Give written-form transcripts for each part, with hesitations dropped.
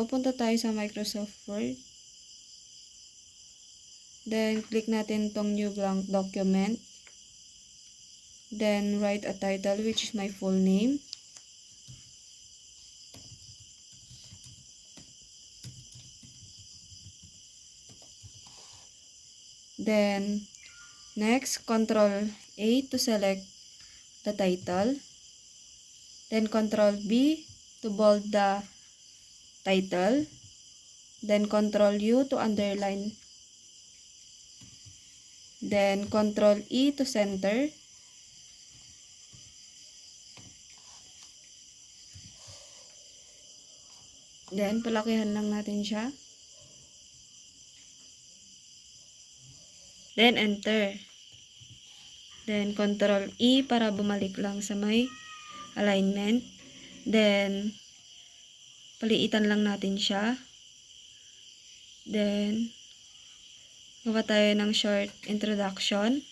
tayo, punta tayo sa Microsoft Word. Then, click natin tong new blank document. Then, write a title which is my full name. Then, next, Ctrl A to select the title. Then, Ctrl B to bold the title. Then, Ctrl U to underline. Then, Ctrl E to center. Then, palakihan lang natin siya. Then, enter. Then, Ctrl E para bumalik lang sa may alignment. Then, paliitan lang natin siya. Then, gawa tayo ng short introduction.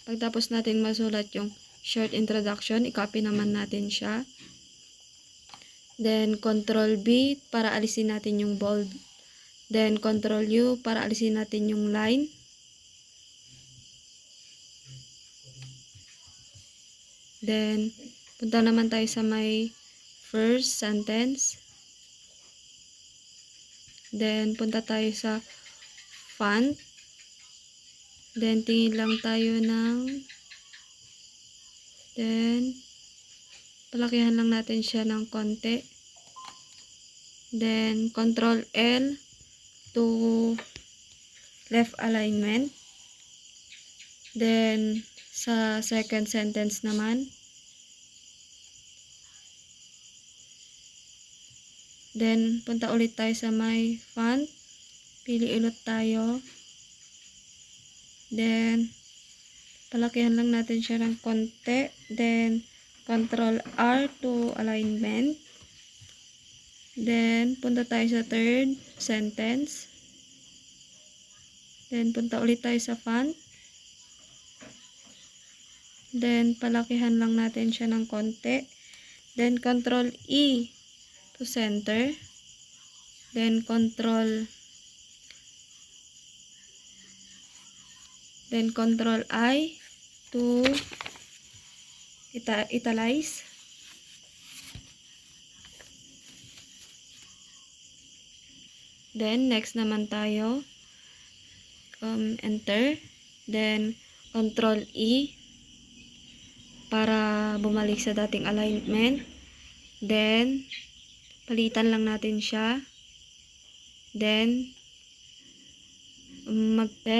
Pagtapos natin masulat yung short introduction, i-copy naman natin siya. Then, Ctrl B para alisin natin yung bold. Then, Ctrl U para alisin natin yung line. Then, punta naman tayo sa may first sentence. Then, punta tayo sa font. Then, tingin lang tayo then, palakihan lang natin siya ng konti. Then, Ctrl L to left alignment. Then, sa second sentence naman. Then, punta ulit tayo sa my font. Pili ulit tayo. Then, palakihan lang natin siya ng konti. Then, Ctrl R to alignment. Then, punta tayo sa third sentence. Then, punta ulit tayo sa font. Then, palakihan lang natin siya ng konti. Then, Ctrl E to center. Then, Ctrl I to italize. Then, next naman tayo. Enter. Then, Ctrl E para bumalik sa dating alignment. Then, palitan lang natin siya. Then,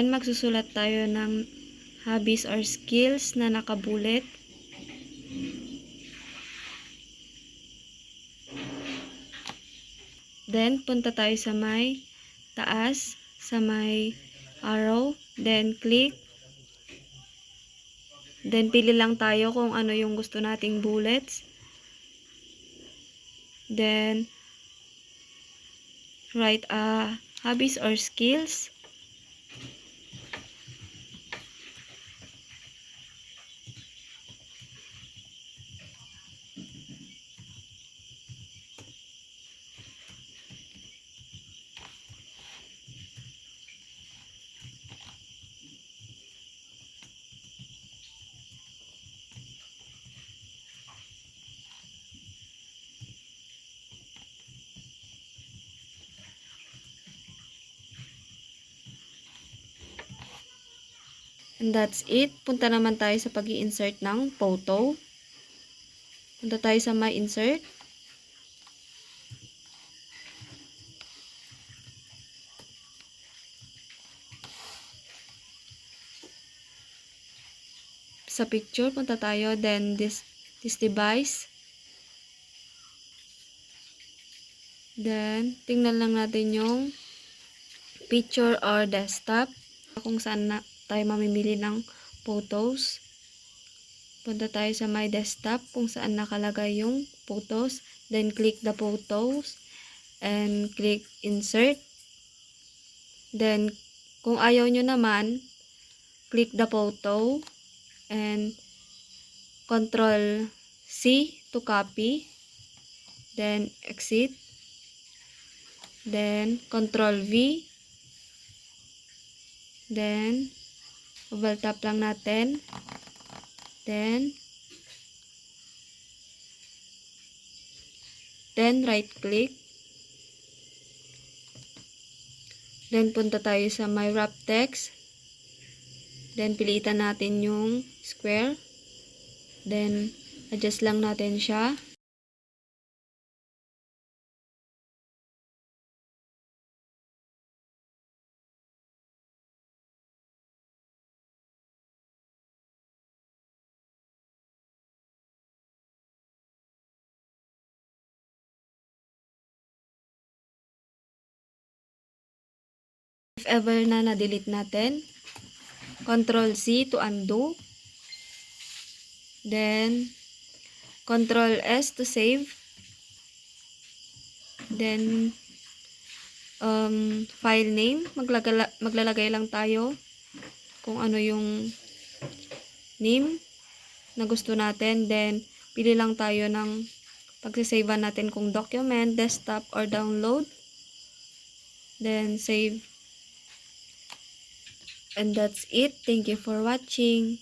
magsusulat tayo ng hobbies or skills na nakabulit. Then, punta tayo sa may taas, sa may arrow. Then, click. Then, pili lang tayo kung ano yung gusto nating bullets. Then, write hobbies or skills. And that's it. Punta naman tayo sa pag-i-insert ng photo. Punta tayo sa My Insert. Sa picture, punta tayo. Then, this device. Then, tingnan lang natin yung picture or desktop. Kung saan na tayo mamimili ng photos. Punta tayo sa My Desktop kung saan nakalagay yung photos. Then, click the photos. And click Insert. Then, kung ayaw nyo naman, click the photo. And Control C to copy. Then, exit. Then, Control V. Then, double tap lang natin. Then right click. Then, punta tayo sa My Wrap Text. Then, pilitan natin yung square. Then, adjust lang natin siya. If ever na na-delete natin, Control C to undo. Then, Control S to save. Then, file name. Maglalagay lang tayo kung ano yung name na gusto natin. Then, pili lang tayo ng pagsisave natin kung document, desktop, or download. Then, save. And that's it. Thank you for watching.